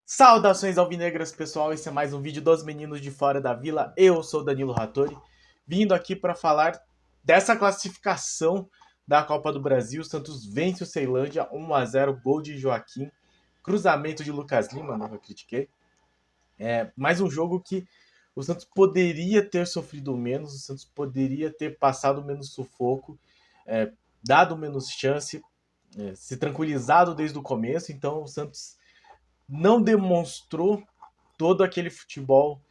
Saudações alvinegras, pessoal. Esse é mais um vídeo dos meninos de fora da vila. Eu sou Danilo Rattori, vindo aqui para falar dessa classificação da Copa do Brasil. O Santos vence o Ceilândia 1-0, gol de Joaquim, cruzamento de Lucas Lima, não eu critiquei. Mais um jogo que o Santos poderia ter sofrido menos, o Santos poderia ter passado menos sufoco, dado menos chance, se tranquilizado desde o começo. Então o Santos não demonstrou todo aquele futebol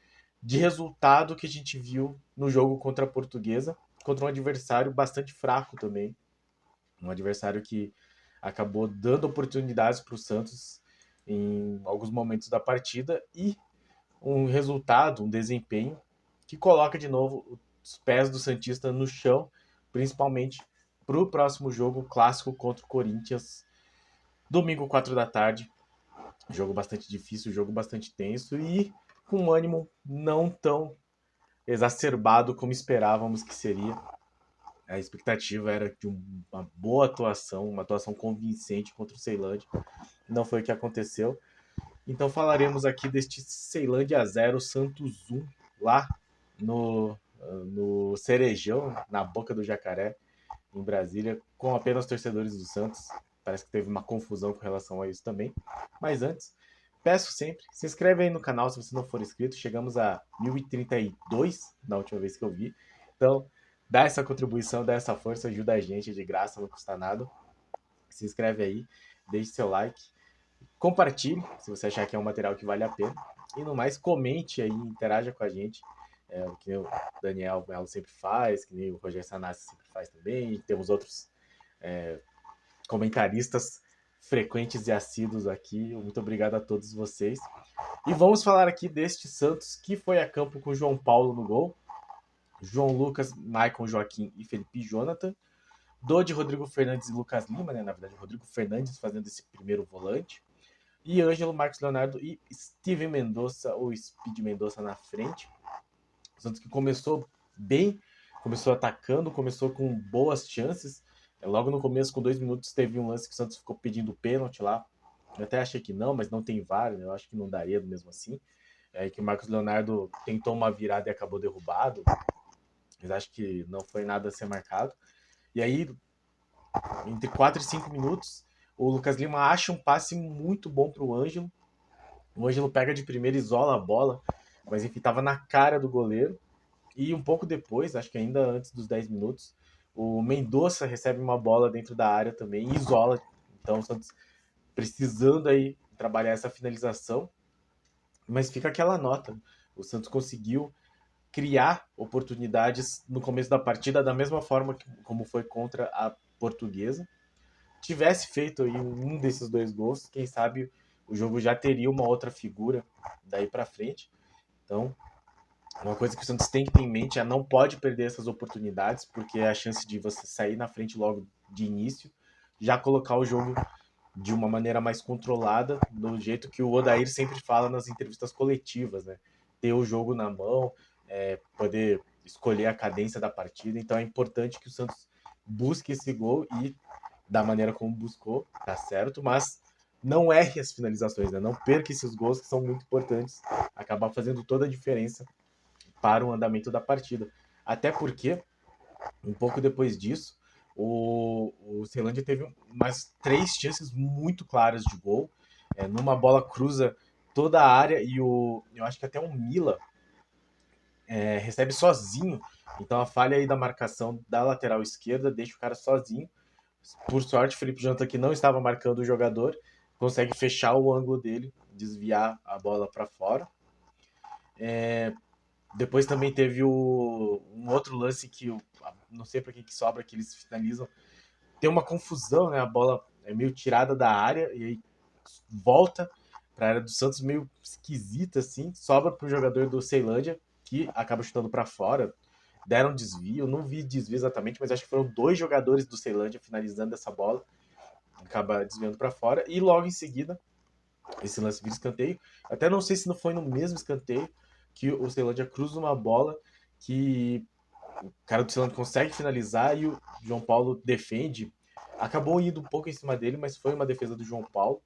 de resultado que a gente viu no jogo contra a Portuguesa, contra um adversário bastante fraco também, um adversário que acabou dando oportunidades para o Santos em alguns momentos da partida e um resultado, um desempenho que coloca de novo os pés do Santista no chão, principalmente para o próximo jogo clássico contra o Corinthians, domingo 4 da tarde. Jogo bastante difícil, jogo bastante tenso e com um ânimo não tão exacerbado como esperávamos que seria. A expectativa era de uma boa atuação, uma atuação convincente contra o Ceilândia. Não foi o que aconteceu. Então falaremos aqui deste Ceilândia 0, Santos 1, lá no Cerejão, na Boca do Jacaré, em Brasília, com apenas torcedores do Santos. Parece que teve uma confusão com relação a isso também. Mas antes, peço sempre, se inscreve aí no canal se você não for inscrito. Chegamos a 1032 na última vez que eu vi. Então, dá essa contribuição, dá essa força, ajuda a gente de graça, não custa nada. Se inscreve aí, deixe seu like, compartilhe se você achar que é um material que vale a pena. E no mais, comente aí, interaja com a gente. Que nem o Daniel Melo sempre faz, que nem o Rogério Sanassi sempre faz também. Temos outros comentaristas frequentes e assíduos aqui. Muito obrigado a todos vocês. E vamos falar aqui deste Santos que foi a campo com João Paulo no gol, João Lucas, Maicon Joaquim e Felipe Jonathan. De Rodrigo Fernandes e Lucas Lima, né? Na verdade, Rodrigo Fernandes fazendo esse primeiro volante. E Ângelo, Marcos Leonardo e Steven Mendonça, ou Speed Mendonça na frente. O Santos que começou bem, começou atacando, começou com boas chances. Logo no começo, com 2 minutos, teve um lance que o Santos ficou pedindo pênalti lá. Eu até achei que não, mas não tem VAR, né? Eu acho que não daria mesmo assim. Que o Marcos Leonardo tentou uma virada e acabou derrubado. Mas acho que não foi nada a ser marcado. E aí, entre 4 e 5 minutos, o Lucas Lima acha um passe muito bom para o Ângelo. O Ângelo pega de primeira, isola a bola, mas enfim, estava na cara do goleiro. E um pouco depois, acho que ainda antes dos 10 minutos, o Mendonça recebe uma bola dentro da área também e isola. Então o Santos precisando aí trabalhar essa finalização. Mas fica aquela nota. O Santos conseguiu criar oportunidades no começo da partida da mesma forma como foi contra a Portuguesa. Tivesse feito aí um desses 2 gols, quem sabe o jogo já teria uma outra figura daí para frente. Então, uma coisa que o Santos tem que ter em mente é não pode perder essas oportunidades, porque é a chance de você sair na frente logo de início, já colocar o jogo de uma maneira mais controlada, do jeito que o Odair sempre fala nas entrevistas coletivas, né? Ter o jogo na mão, poder escolher a cadência da partida. Então é importante que o Santos busque esse gol e da maneira como buscou, tá certo, mas não erre as finalizações, né? Não perca esses gols que são muito importantes, acabar fazendo toda a diferença para o andamento da partida. Até porque, um pouco depois disso, o Ceilândia teve umas 3 chances muito claras de gol. Numa bola cruza toda a área e eu acho que até um Mila recebe sozinho. Então a falha aí da marcação da lateral esquerda deixa o cara sozinho. Por sorte, o Felipe Jonathan, que não estava marcando o jogador, consegue fechar o ângulo dele, desviar a bola para fora. Depois também teve um outro lance que não sei para quem que sobra, que eles finalizam. Tem uma confusão, né? A bola é meio tirada da área e aí volta para a área do Santos meio esquisita assim, sobra para o jogador do Ceilândia que acaba chutando para fora. Deram desvio, não vi desvio exatamente, mas acho que foram 2 jogadores do Ceilândia finalizando essa bola, acaba desviando para fora e logo em seguida esse lance vira escanteio. Até não sei se não foi no mesmo escanteio que o Ceilândia cruza uma bola que o cara do Ceilândia consegue finalizar e o João Paulo defende acabou indo um pouco em cima dele, mas foi uma defesa do João Paulo.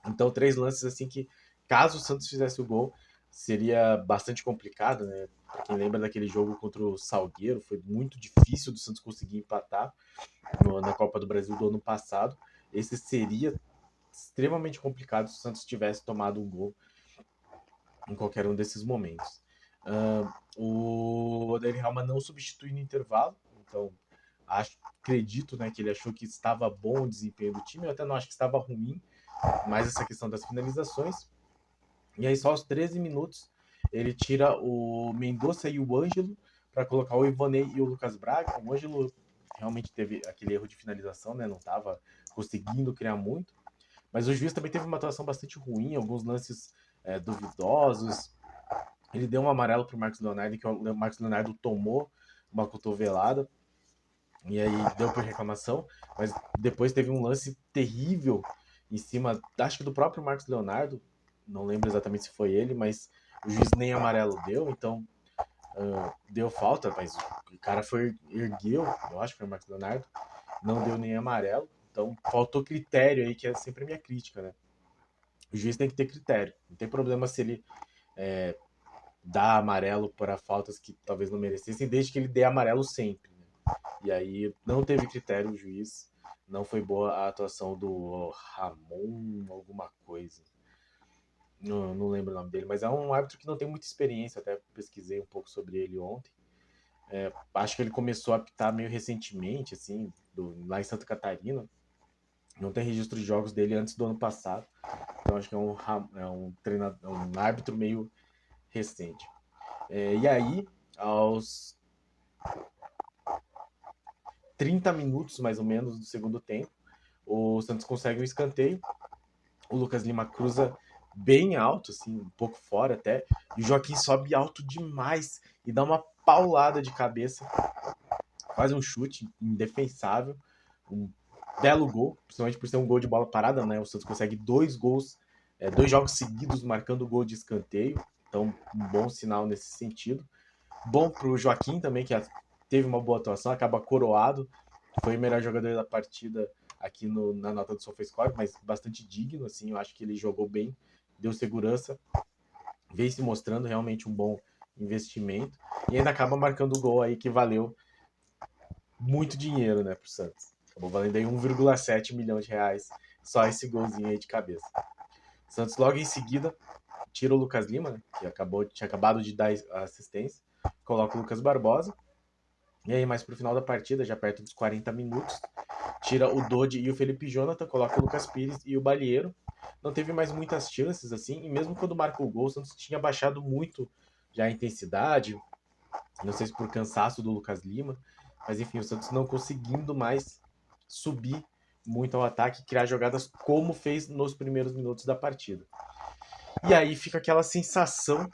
Então, 3 lances assim que, caso o Santos fizesse o gol, seria bastante complicado, né? Pra quem lembra daquele jogo contra o Salgueiro, foi muito difícil do Santos conseguir empatar na Copa do Brasil do ano passado. Esse seria extremamente complicado se o Santos tivesse tomado um gol em qualquer um desses momentos. O Odair Helman não substitui no intervalo, então acredito, né, que ele achou que estava bom o desempenho do time. Eu até não acho que estava ruim, mas essa questão das finalizações. E aí, só aos 13 minutos, ele tira o Mendonça e o Ângelo para colocar o Ivonei e o Lucas Braga. O Ângelo realmente teve aquele erro de finalização, né? Não estava conseguindo criar muito. Mas o juiz também teve uma atuação bastante ruim, alguns lances duvidosos. Ele deu um amarelo para o Marcos Leonardo, que o Marcos Leonardo tomou uma cotovelada. E aí deu por reclamação. Mas depois teve um lance terrível em cima, acho que do próprio Marcos Leonardo. Não lembro exatamente se foi ele, mas o juiz nem amarelo deu, então deu falta, mas o cara ergueu, eu acho que foi o Marcos Leonardo, não deu nem amarelo. Então faltou critério aí, que é sempre a minha crítica, né? O juiz tem que ter critério. Não tem problema se ele dá amarelo para faltas que talvez não merecessem, desde que ele dê amarelo sempre. Né? E aí não teve critério o juiz. Não foi boa a atuação do Ramon, alguma coisa. Não lembro o nome dele, mas é um árbitro que não tem muita experiência. Até pesquisei um pouco sobre ele ontem. Acho que ele começou a apitar meio recentemente, assim, lá em Santa Catarina. Não tem registro de jogos dele antes do ano passado. Então acho que é um treinador, um árbitro meio recente. E aí, aos 30 minutos mais ou menos do segundo tempo, o Santos consegue um escanteio. O Lucas Lima cruza bem alto, assim, um pouco fora até. E o Joaquim sobe alto demais e dá uma paulada de cabeça. Quase um chute indefensável. Um belo gol, principalmente por ser um gol de bola parada, né? O Santos consegue 2 gols, 2 jogos seguidos marcando gol de escanteio. Então, um bom sinal nesse sentido. Bom pro Joaquim também, que teve uma boa atuação, acaba coroado. Foi o melhor jogador da partida aqui na nota do SofaScore, mas bastante digno, assim. Eu acho que ele jogou bem, deu segurança, veio se mostrando realmente um bom investimento. E ainda acaba marcando o gol aí que valeu muito dinheiro, né, pro Santos. Acabou valendo aí 1,7 milhão de reais só esse golzinho aí de cabeça. Santos logo em seguida tira o Lucas Lima, né, que tinha acabado de dar a assistência, coloca o Lucas Barbosa. E aí, mais pro final da partida, já perto dos 40 minutos, tira o Dodi e o Felipe Jonathan, coloca o Lucas Pires e o Balieiro. Não teve mais muitas chances, assim, e mesmo quando marcou o gol, o Santos tinha baixado muito já a intensidade, não sei se por cansaço do Lucas Lima, mas enfim, o Santos não conseguindo mais subir muito ao ataque e criar jogadas como fez nos primeiros minutos da partida. E aí fica aquela sensação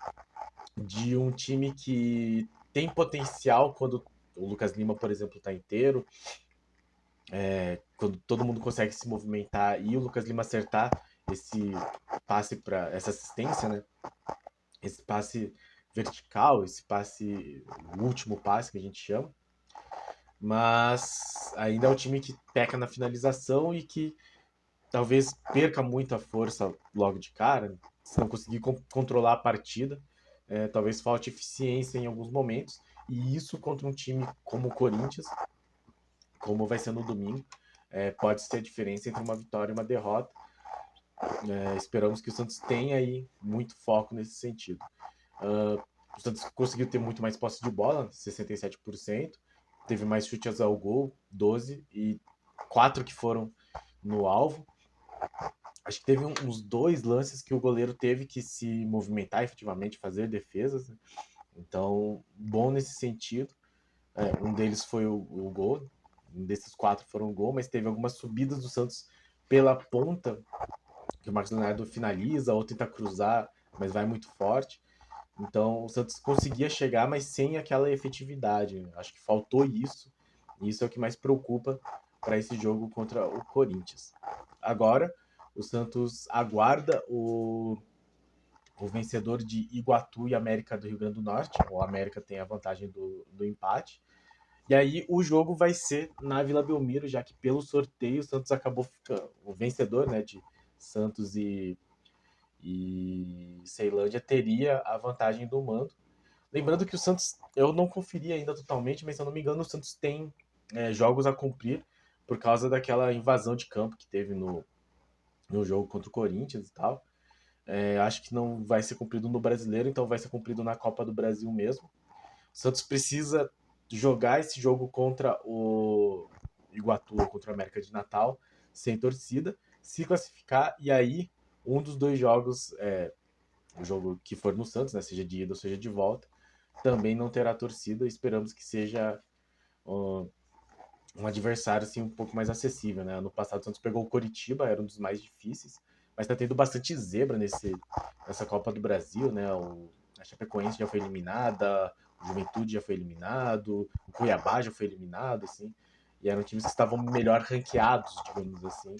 de um time que tem potencial quando o Lucas Lima, por exemplo, está inteiro, quando todo mundo consegue se movimentar e o Lucas Lima acertar esse passe para essa assistência, né? Esse passe vertical, esse passe, o último passe que a gente chama. Mas ainda é um time que peca na finalização e que talvez perca muita força logo de cara, se não conseguir controlar a partida. Talvez falte eficiência em alguns momentos. E isso contra um time como o Corinthians, como vai ser no domingo, pode ser a diferença entre uma vitória e uma derrota. Esperamos que o Santos tenha aí muito foco nesse sentido. O Santos conseguiu ter muito mais posse de bola, 67%. Teve mais chutes ao gol, 12, e 4 que foram no alvo. Acho que teve uns 2 lances que o goleiro teve que se movimentar efetivamente, fazer defesas. Né? Então, bom nesse sentido. Um deles foi o gol, um desses 4 foram o gol, mas teve algumas subidas do Santos pela ponta, que o Marcos Leonardo finaliza ou tenta cruzar, mas vai muito forte. Então o Santos conseguia chegar, mas sem aquela efetividade. Acho que faltou isso. E isso é o que mais preocupa para esse jogo contra o Corinthians. Agora, o Santos aguarda o vencedor de Iguatu e América do Rio Grande do Norte. O América tem a vantagem do empate. E aí o jogo vai ser na Vila Belmiro, já que pelo sorteio o Santos acabou ficando o vencedor, né, de Santos e Ceilândia teria a vantagem do mando. Lembrando que o Santos, eu não conferi ainda totalmente, mas se eu não me engano, o Santos tem jogos a cumprir por causa daquela invasão de campo que teve no jogo contra o Corinthians e tal. Acho que não vai ser cumprido no Brasileiro, então vai ser cumprido na Copa do Brasil mesmo. O Santos precisa jogar esse jogo contra o Iguatu ou contra o América de Natal sem torcida, se classificar e aí um dos dois jogos, o jogo que for no Santos, né, seja de ida ou seja de volta, também não terá torcida. Esperamos que seja um adversário assim, um pouco mais acessível. Né? Ano passado o Santos pegou o Coritiba, era um dos mais difíceis, mas está tendo bastante zebra nessa Copa do Brasil. Né? A Chapecoense já foi eliminada, o Juventude já foi eliminado, o Cuiabá já foi eliminado, assim, e eram times que estavam melhor ranqueados, digamos assim.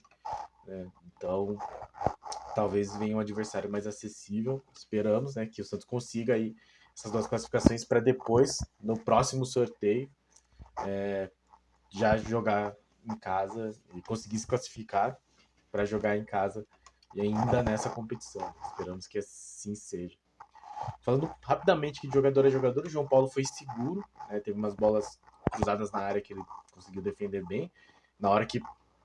Né? Então, talvez venha um adversário mais acessível. Esperamos, né, que o Santos consiga aí essas duas classificações para depois, no próximo sorteio, já jogar em casa e conseguir se classificar para jogar em casa e ainda nessa competição. Esperamos que assim seja. Falando rapidamente de jogador a jogador, o João Paulo foi seguro, né? Teve umas bolas cruzadas na área que ele conseguiu defender bem. Na hora que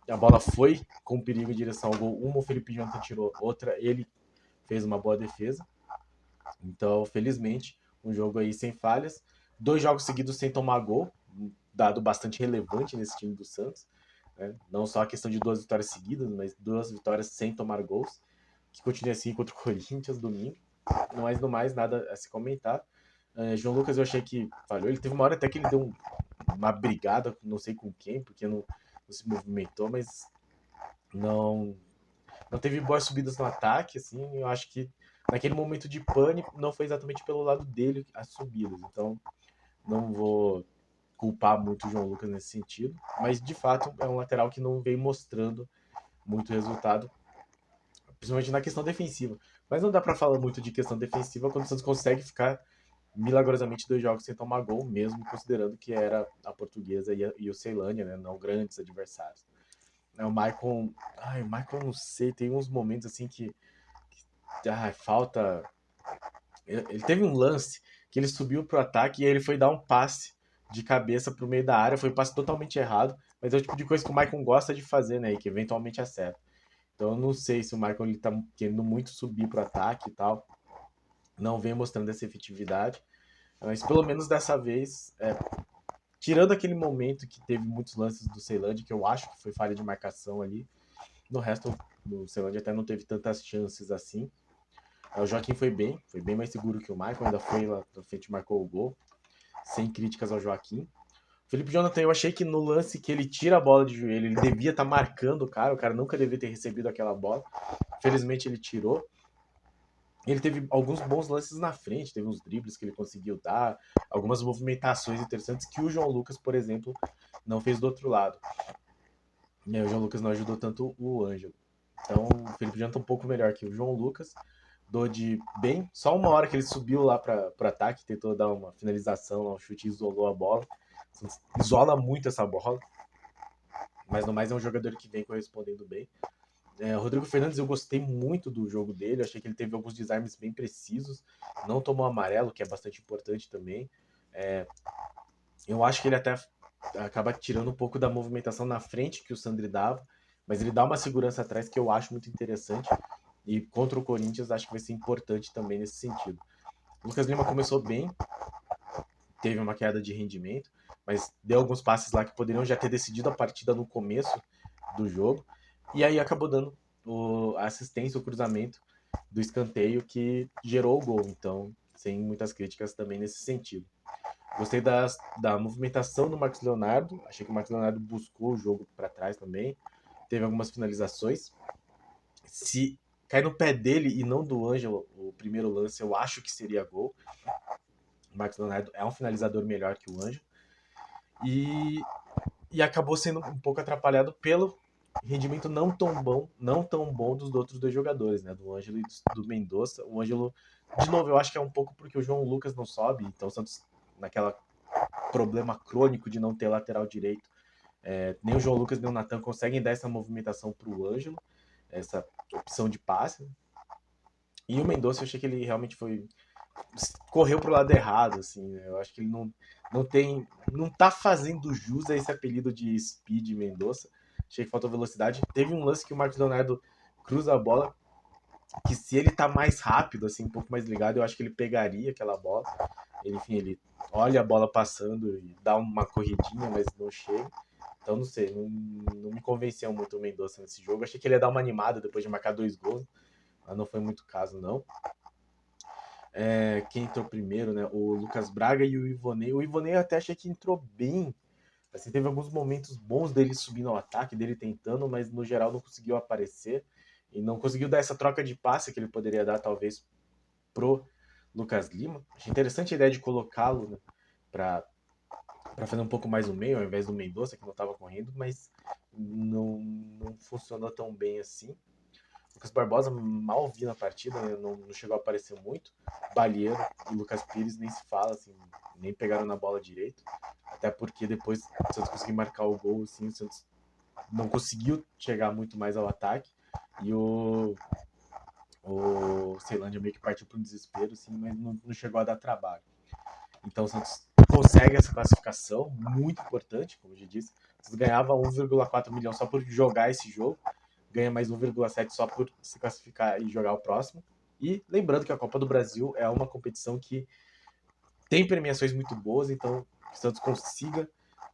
a bola foi com perigo em direção ao gol, uma o Felipe Jonathan tirou, outra ele fez uma boa defesa. Então, felizmente, um jogo aí sem falhas. 2 jogos seguidos sem tomar gol, um dado bastante relevante nesse time do Santos. Né? Não só a questão de 2 vitórias seguidas, mas 2 vitórias sem tomar gols, que continue assim contra o Corinthians domingo. Mas no mais, nada a se comentar. João Lucas eu achei que falhou. Ele teve uma hora até que ele deu uma brigada, não sei com quem, porque não se movimentou, mas não, não teve boas subidas no ataque, assim, eu acho que naquele momento de pânico não foi exatamente pelo lado dele as subidas, então não vou culpar muito o João Lucas nesse sentido, mas de fato é um lateral que não vem mostrando muito resultado, principalmente na questão defensiva. Mas não dá para falar muito de questão defensiva quando o Santos consegue ficar milagrosamente 2 jogos sem tomar gol, mesmo considerando que era a Portuguesa e o Ceilândia, né, não grandes adversários. O Michael, o Michael não sei, tem uns momentos assim que falta. Ele teve um lance que ele subiu pro ataque e aí ele foi dar um passe de cabeça pro meio da área. Foi um passe totalmente errado, mas é o tipo de coisa que o Michael gosta de fazer, né? E que eventualmente acerta. Então eu não sei se o Michael ele tá querendo muito subir pro ataque e tal. Não vem mostrando essa efetividade. Mas pelo menos dessa vez, tirando aquele momento que teve muitos lances do Ceilândia, que eu acho que foi falha de marcação ali. No resto, o Ceilândia até não teve tantas chances assim. O Joaquim foi bem mais seguro que o Michael, ainda foi lá na frente, marcou o gol, sem críticas ao Joaquim. O Felipe Jonathan, eu achei que no lance que ele tira a bola de joelho, ele devia estar marcando o cara nunca devia ter recebido aquela bola. Felizmente ele tirou. Ele teve alguns bons lances na frente, teve uns dribles que ele conseguiu dar, algumas movimentações interessantes que o João Lucas, por exemplo, não fez do outro lado. E aí o João Lucas não ajudou tanto o Ângelo. Então o Felipe Jonathan um pouco melhor que o João Lucas. Dodge bem. Só uma hora que ele subiu lá para ataque, tentou dar uma finalização, um chute e isolou a bola. Isola muito essa bola. Mas no mais é um jogador que vem correspondendo bem. O Rodrigo Fernandes, eu gostei muito do jogo dele. Achei que ele teve alguns desarmes bem precisos. Não tomou amarelo, que é bastante importante também. Eu acho que ele até acaba tirando um pouco da movimentação na frente que o Sandri dava. Mas ele dá uma segurança atrás que eu acho muito interessante. E contra o Corinthians, acho que vai ser importante também nesse sentido. O Lucas Lima começou bem, teve uma queda de rendimento, mas deu alguns passes lá que poderiam já ter decidido a partida no começo do jogo. E aí acabou dando a assistência, o cruzamento do escanteio que gerou o gol. Então, sem muitas críticas também nesse sentido. Gostei da movimentação do Marcos Leonardo. Achei que o Marcos Leonardo buscou o jogo para trás também. Teve algumas finalizações. Se cai no pé dele e não do Ângelo, o primeiro lance, eu acho que seria gol. O Marcos Leonardo é um finalizador melhor que o Ângelo. E acabou sendo um pouco atrapalhado pelo rendimento não tão bom dos outros dois jogadores, né? Do Ângelo e do Mendonça. O Ângelo, de novo, eu acho que é um pouco porque o João Lucas não sobe, então o Santos, naquela problema crônico de não ter lateral direito. Nem o João Lucas nem o Natan conseguem dar essa movimentação para o Ângelo, essa opção de passe. E o Mendonça, eu achei que ele realmente correu pro lado errado, assim, né? Eu acho que ele não tá fazendo jus a esse apelido de Speed Mendonça. Achei que faltou velocidade. Teve um lance que o Marcos Leonardo cruza a bola, que se ele tá mais rápido, assim, um pouco mais ligado, eu acho que ele pegaria aquela bola. Enfim, ele olha a bola passando e dá uma corridinha, mas não chega. Então, não sei, não me convenceu muito o Mendonça nesse jogo. Achei que ele ia dar uma animada depois de marcar 2 gols, mas não foi muito caso, não. Quem entrou primeiro, né? O Lucas Braga e o Ivonei. O Ivonei eu até achei que entrou bem. Assim, teve alguns momentos bons dele subindo ao ataque, dele tentando, mas no geral não conseguiu aparecer. E não conseguiu dar essa troca de passe que ele poderia dar, talvez, pro Lucas Lima. Achei interessante a ideia de colocá-lo, né, para fazer um pouco mais o meio, ao invés do Mendonça, que não estava correndo, mas não funcionou tão bem assim. Lucas Barbosa mal vi na partida, né? Não chegou a aparecer muito. Balieiro e Lucas Pires nem se fala, assim, nem pegaram na bola direito. Até porque depois o Santos conseguiu marcar o gol, assim, o Santos não conseguiu chegar muito mais ao ataque. E o Ceilândia meio que partiu para um desespero, assim, mas não chegou a dar trabalho. Então o Santos consegue essa classificação, muito importante, como eu já disse. O Santos ganhava 1,4 milhão só por jogar esse jogo, ganha mais 1,7 só por se classificar e jogar o próximo. E lembrando que a Copa do Brasil é uma competição que tem premiações muito boas, então que o Santos consiga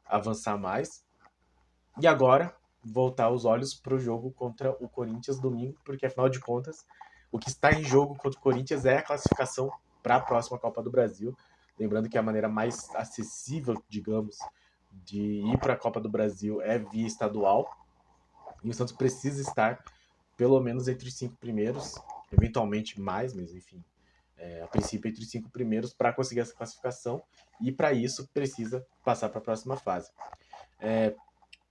avançar mais. E agora, voltar os olhos para o jogo contra o Corinthians domingo, porque afinal de contas, o que está em jogo contra o Corinthians é a classificação para a próxima Copa do Brasil. Lembrando que a maneira mais acessível, digamos, de ir para a Copa do Brasil é via estadual. E o Santos precisa estar pelo menos entre os 5 primeiros, eventualmente mais, mas enfim, a princípio entre os 5 primeiros para conseguir essa classificação. E para isso precisa passar para a próxima fase.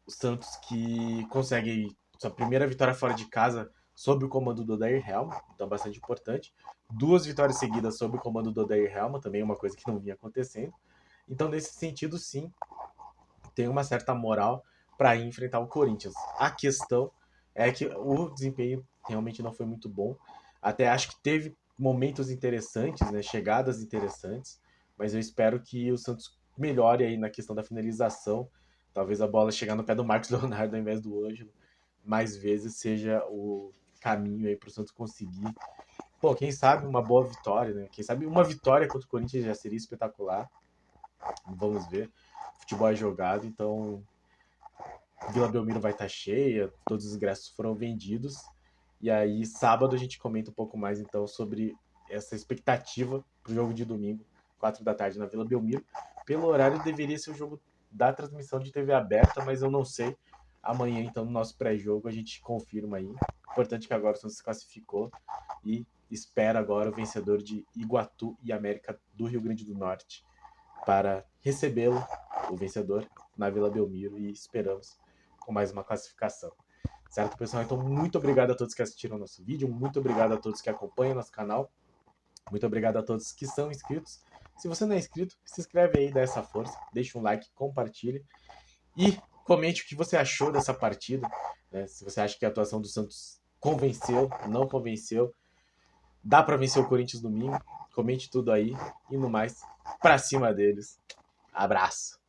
O Santos que consegue sua primeira vitória fora de casa sob o comando do Odair Helma, então bastante importante. 2 vitórias seguidas sob o comando do Odair Helma, também uma coisa que não vinha acontecendo. Então, nesse sentido, sim, tem uma certa moral para enfrentar o Corinthians. A questão é que o desempenho realmente não foi muito bom. Até acho que teve momentos interessantes, né, chegadas interessantes, mas eu espero que o Santos melhore aí na questão da finalização. Talvez a bola chegar no pé do Marcos Leonardo ao invés do Ângelo mais vezes seja o caminho aí para o Santos conseguir. Pô, quem sabe uma boa vitória, né? Quem sabe uma vitória contra o Corinthians já seria espetacular. Vamos ver. O futebol é jogado, então Vila Belmiro vai estar cheia, todos os ingressos foram vendidos. E aí, sábado, a gente comenta um pouco mais então sobre essa expectativa para o jogo de domingo, 4 da tarde, na Vila Belmiro. Pelo horário, deveria ser o jogo da transmissão de TV aberta, mas eu não sei. Amanhã, então, no nosso pré-jogo, a gente confirma aí. Importante que agora o Santos se classificou e espera agora o vencedor de Iguatu e América do Rio Grande do Norte para recebê-lo, o vencedor, na Vila Belmiro, e esperamos com mais uma classificação. Certo, pessoal? Então, muito obrigado a todos que assistiram nosso vídeo, muito obrigado a todos que acompanham nosso canal, muito obrigado a todos que são inscritos. Se você não é inscrito, se inscreve aí, dá essa força, deixa um like, compartilhe e comente o que você achou dessa partida, né? Se você acha que a atuação do Santos convenceu, não convenceu, dá para vencer o Corinthians domingo, comente tudo aí e no mais, pra cima deles. Abraço!